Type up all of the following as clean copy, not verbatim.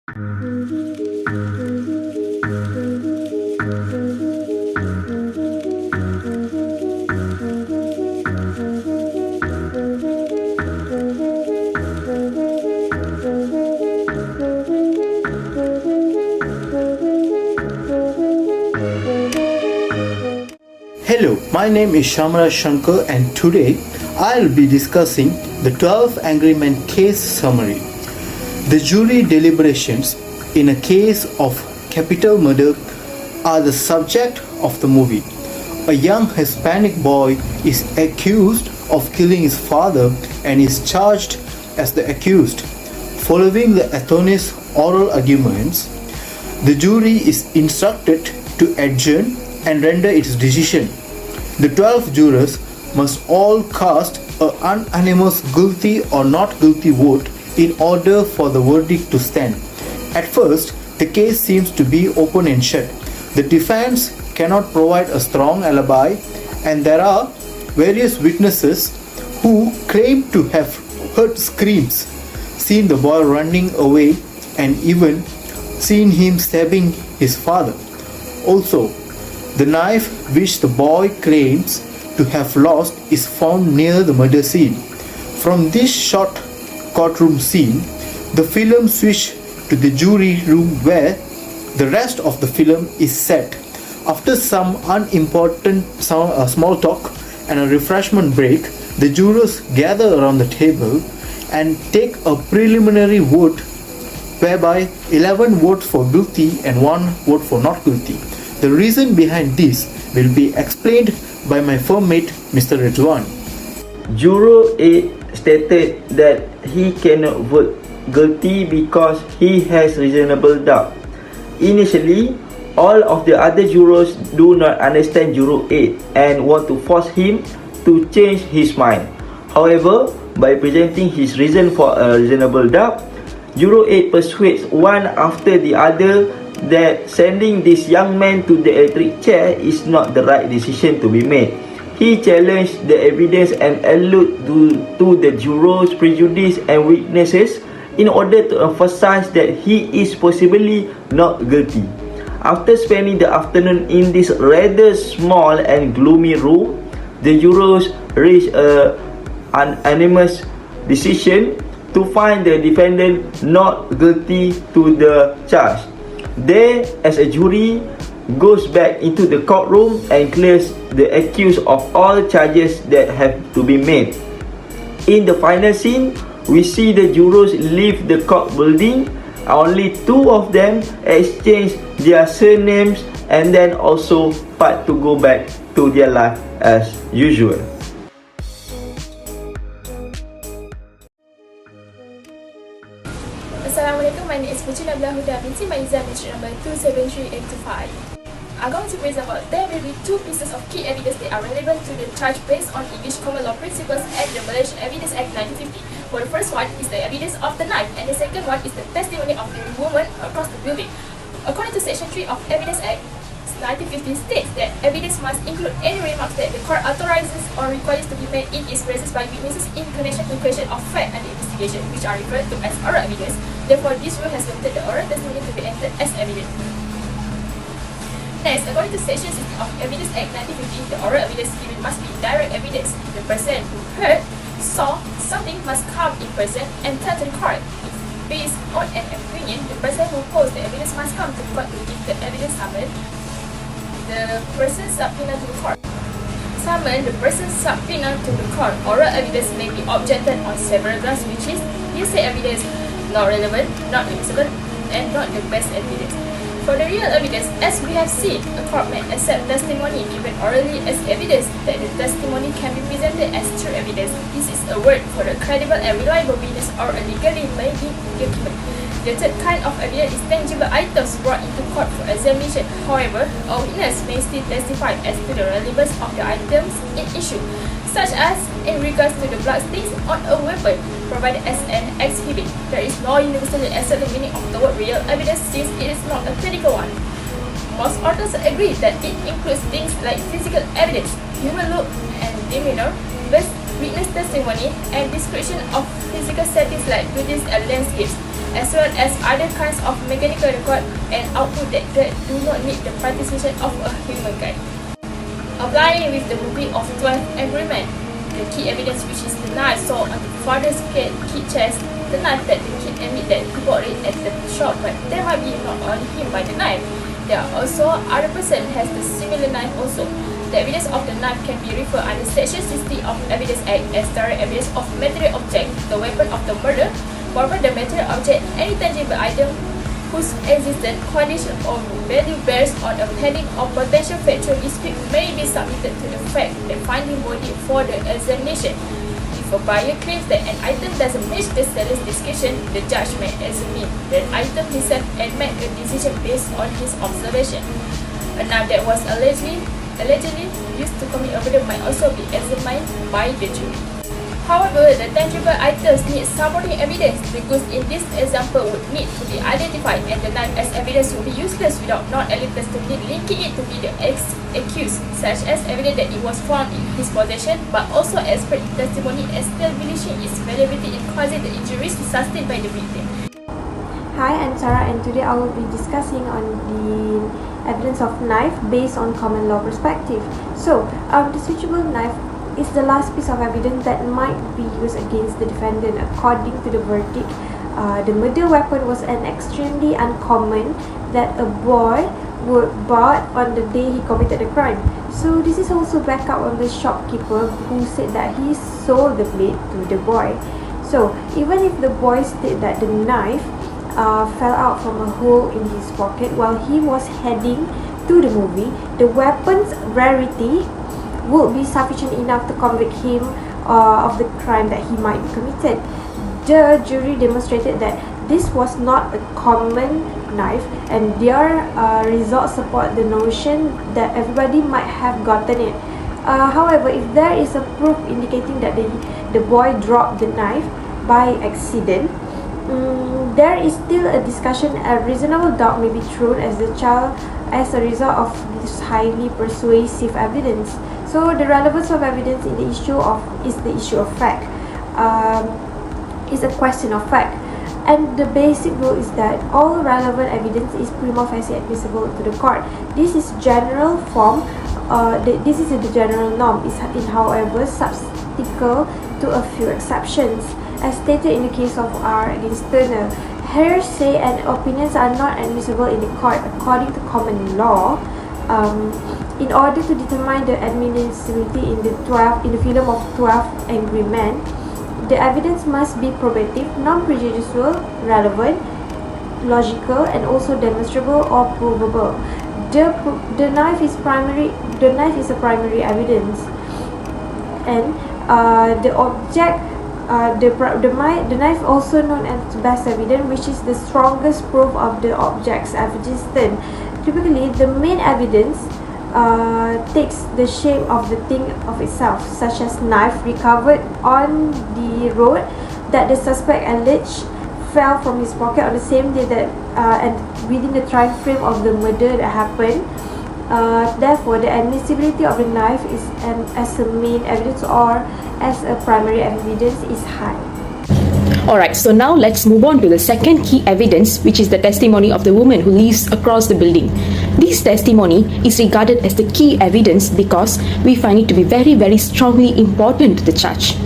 Hello, my name is Shamra Shankar and today I'll be discussing the 12 Angry Men case summary. The jury deliberations in a case of capital murder are the subject of the movie. A young Hispanic boy is accused of killing his father and is charged as the accused. Following the attorney's oral arguments, the jury is instructed to adjourn and render its decision. The 12 jurors must all cast an unanimous guilty or not guilty vote in order for the verdict to stand. At first, the case seems to be open and shut. The defense cannot provide a strong alibi, and there are various witnesses who claim to have heard screams, seen the boy running away, and even seen him stabbing his father. Also, the knife which the boy claims to have lost is found near the murder scene. From this short courtroom scene, the film switched to the jury room where the rest of the film is set. After some unimportant small talk and a refreshment break, the jurors gather around the table and take a preliminary vote whereby 11 votes for guilty and 1 vote for not guilty. The reason behind this will be explained by my firmmate Mr. Ridwan. Juror A stated that he cannot vote guilty because he has reasonable doubt. Initially, all of the other jurors do not understand Juror A and want to force him to change his mind. However, by presenting his reason for a reasonable doubt, Juror A persuades one after the other that sending this young man to the electric chair is not the right decision to be made. He challenged the evidence and alluded to the jurors' prejudice and weaknesses in order to emphasize that he is possibly not guilty. After spending the afternoon in this rather small and gloomy room, the jurors reached an unanimous decision to find the defendant not guilty to the charge. They, as a jury, goes back into the courtroom and clears the accused of all charges that have to be made. In the final scene, we see the jurors leave the court building. Only 2 of them exchange their surnames and then also part to go back to their life as usual. Assalamualaikum, my name is Puchin Abdullah Huda binti my examination number 273825. I'm going to present about there will be 2 pieces of key evidence that are relevant to the charge based on English common law principles and the Malaysian Evidence Act 1950. For the first one is the evidence of the knife and the second one is the testimony of the woman across the building. According to section 3 of Evidence Act 1950 states that evidence must include any remarks that the court authorizes or requires to be made in its presence by witnesses in connection to question of fact under investigation, which are referred to as oral evidence. Therefore, this rule has limited the oral testimony to be entered as evidence. Next, according to section 6 of Evidence Act 1950, the oral evidence given must be direct evidence. The person who heard, saw something must come in person and tell to the court. If based on an opinion, the person who holds the evidence must come to the court to give the evidence summon the person subpoena to the court. Summon the person subpoena to the court. Oral evidence may be objected on several grounds, which is hearsay evidence, not relevant, not admissible, and not the best evidence. For the real evidence, as we have seen, a court may accept testimony given orally as evidence that the testimony can be presented as true evidence. This is a word for a credible and reliable witness or a legally binding document. The third kind of evidence is tangible items brought into court for examination. However, a witness may still testify as to the relevance of the items in issue, such as in regards to the bloodstains on a weapon provided as an exhibit. There is no universally accepted meaning of the word real evidence since it is not a clinical one. Most authors agree that it includes things like physical evidence, human look and demeanor, witness testimony, and description of physical settings like buildings and landscapes. as well as other kinds of mechanical record and output that do not need the participation of a humankind. Applying with the movie of 12 Angry Men, the key evidence which is the knife saw on the father's kid chest, the knife that the kid admit that he bought it at the shop, but there might be not only him by the knife. There are also other person has the similar knife also. The evidence of the knife can be referred under Section 60 of Evidence Act as direct evidence of material object, the weapon of the murder. Moreover, the material object, any tangible item whose existence, condition or value bears on a pending or potential factual dispute may be submitted to the fact and finding body for the examination. If a buyer claims that an item doesn't match the seller's description, the judge may examine the item himself and make a decision based on his observation. A knife that was allegedly used to commit a murder might also be examined by the jury. However, the tangible items need supporting evidence. The goods in this example would need to be identified, and the knife as evidence would be useless without non-evidence to linking it to be the accused, such as evidence that it was found in his possession, but also expert testimony establishing its validity in causing the injuries sustained by the victim. Hi, I'm Sarah, and today I will be discussing on the evidence of knife based on common law perspective. So, the switchable knife is the last piece of evidence that might be used against the defendant. According to the verdict, the murder weapon was an extremely uncommon that a boy would bought on the day he committed the crime. So this is also back up on the shopkeeper who said that he sold the blade to the boy. So even if the boy stated that the knife fell out from a hole in his pocket while he was heading to the movie, the weapon's rarity would be sufficient enough to convict him of the crime that he might be committed. The jury demonstrated that this was not a common knife, and their results support the notion that everybody might have gotten it. However, if there is a proof indicating that the boy dropped the knife by accident, there is still a discussion. A reasonable doubt may be thrown as the child as a result of this highly persuasive evidence. So the relevance of evidence in the issue of fact. Is a question of fact, and the basic rule is that all relevant evidence is prima facie admissible to the court. This is general form. This is the general norm. Is however substantial to a few exceptions, as stated in the case of R against Turner. Hearsay and opinions are not admissible in the court according to common law. In order to determine the admissibility in the film of 12 Angry Men, the evidence must be probative, non-prejudicial, relevant, logical, and also demonstrable or provable. The knife is primary. The knife is a primary evidence, and the object. The knife, also known as best evidence, which is the strongest proof of the object's existence. Typically, the main evidence takes the shape of the thing of itself, such as knife recovered on the road that the suspect alleged fell from his pocket on the same day that and within the time frame of the murder that happened. Therefore, the admissibility of the knife is as a main evidence or as a primary evidence is high. Alright, so now let's move on to the second key evidence, which is the testimony of the woman who lives across the building. This testimony is regarded as the key evidence because we find it to be very, very strongly important to the charge.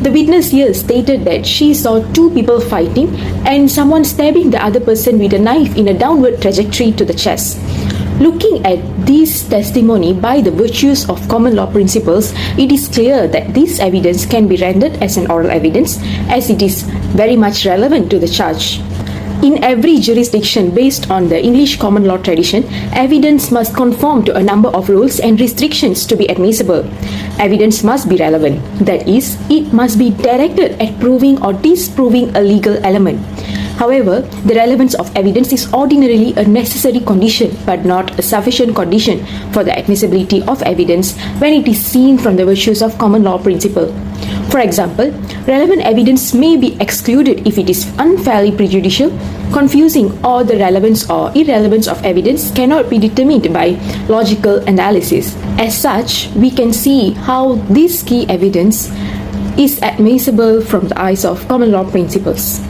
The witness here stated that she saw two people fighting and someone stabbing the other person with a knife in a downward trajectory to the chest. Looking at this testimony by the virtues of common law principles, it is clear that this evidence can be rendered as an oral evidence, as it is very much relevant to the charge. In every jurisdiction based on the English common law tradition, evidence must conform to a number of rules and restrictions to be admissible. Evidence must be relevant, that is, it must be directed at proving or disproving a legal element. However, the relevance of evidence is ordinarily a necessary condition but not a sufficient condition for the admissibility of evidence when it is seen from the virtues of common law principle. For example, relevant evidence may be excluded if it is unfairly prejudicial, confusing, or the relevance or irrelevance of evidence cannot be determined by logical analysis. As such, we can see how this key evidence is admissible from the eyes of common law principles.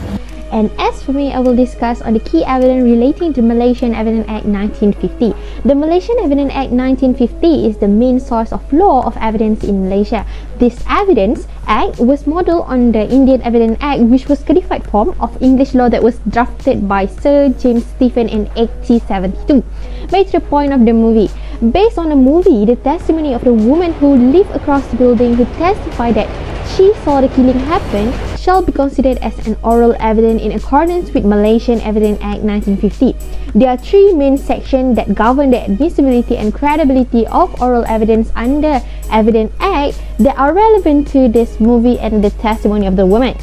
And as for me, I will discuss on the key evidence relating to Malaysian Evidence Act 1950. The Malaysian Evidence Act 1950 is the main source of law of evidence in Malaysia. This Evidence Act was modelled on the Indian Evidence Act, which was codified form of English law that was drafted by Sir James Stephen in 1872. But to the point of the movie. Based on the movie, the testimony of the woman who lived across the building who testified that she saw the killing happen shall be considered as an oral evidence in accordance with Malaysian Evidence Act 1950. There are three main sections that govern the admissibility and credibility of oral evidence under Evidence Act that are relevant to this movie and the testimony of the woman.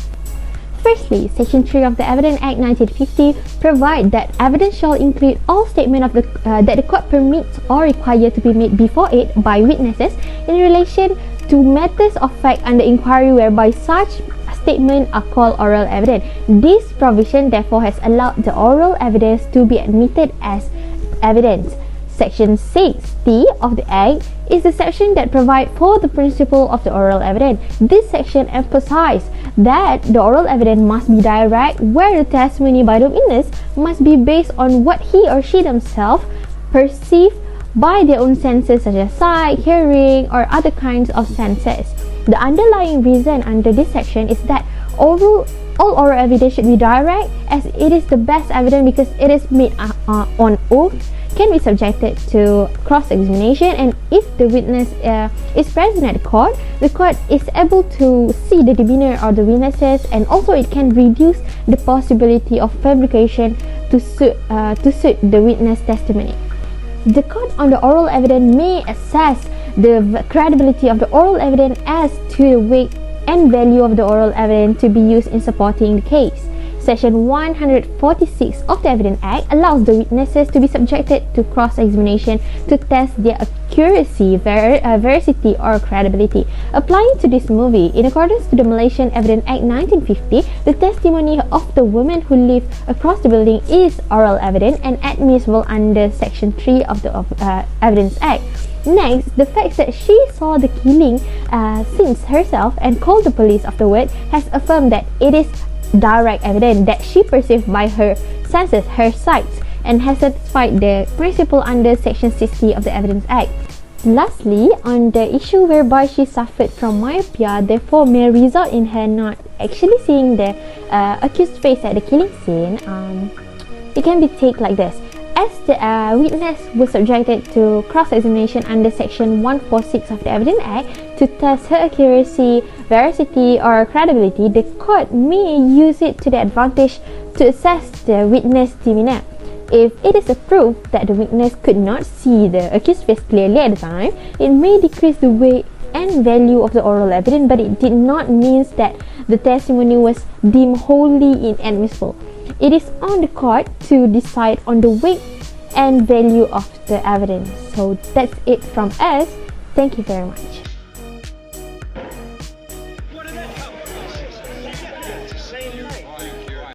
Firstly, Section 3 of the Evidence Act 1950 provides that evidence shall include all statements that the court permits or require to be made before it by witnesses in relation to matters of fact under inquiry whereby such statements are called oral evidence. This provision therefore has allowed the oral evidence to be admitted as evidence. Section 6D of the Act is the section that provides for the principle of the oral evidence. This section emphasizes that the oral evidence must be direct, where the testimony by the witness must be based on what he or she themselves perceive by their own senses such as sight, hearing, or other kinds of senses. The underlying reason under this section is that all oral evidence should be direct, as it is the best evidence because it is made on oath, can be subjected to cross-examination, and if the witness is present at the court is able to see the demeanor of the witnesses, and also it can reduce the possibility of fabrication to suit the witness testimony. The court on the oral evidence may assess the credibility of the oral evidence as to the weight and value of the oral evidence to be used in supporting the case. Section 146 of the Evidence Act allows the witnesses to be subjected to cross-examination to test their accuracy, veracity, or credibility. Applying to this movie, in accordance to the Malaysian Evidence Act 1950, the testimony of the woman who lived across the building is oral evidence and admissible under Section 3 of the Evidence Act. Next, the fact that she saw the killing since herself and called the police afterward has affirmed that it is direct evidence that she perceived by her senses, her sights, and has satisfied the principle under Section 60 of the Evidence Act. Lastly, on the issue whereby she suffered from myopia, therefore may result in her not actually seeing the accused face at the killing scene, it can be taken like this. As the witness was subjected to cross-examination under Section 146 of the Evidence Act to test her accuracy, veracity, or credibility, the court may use it to the advantage to assess the witness' demeanor. If it is proved that the witness could not see the accused face clearly at the time, it may decrease the weight and value of the oral evidence, but it did not mean that the testimony was deemed wholly inadmissible. It is on the court to decide on the weight and value of the evidence. So that's it from us. Thank you very much.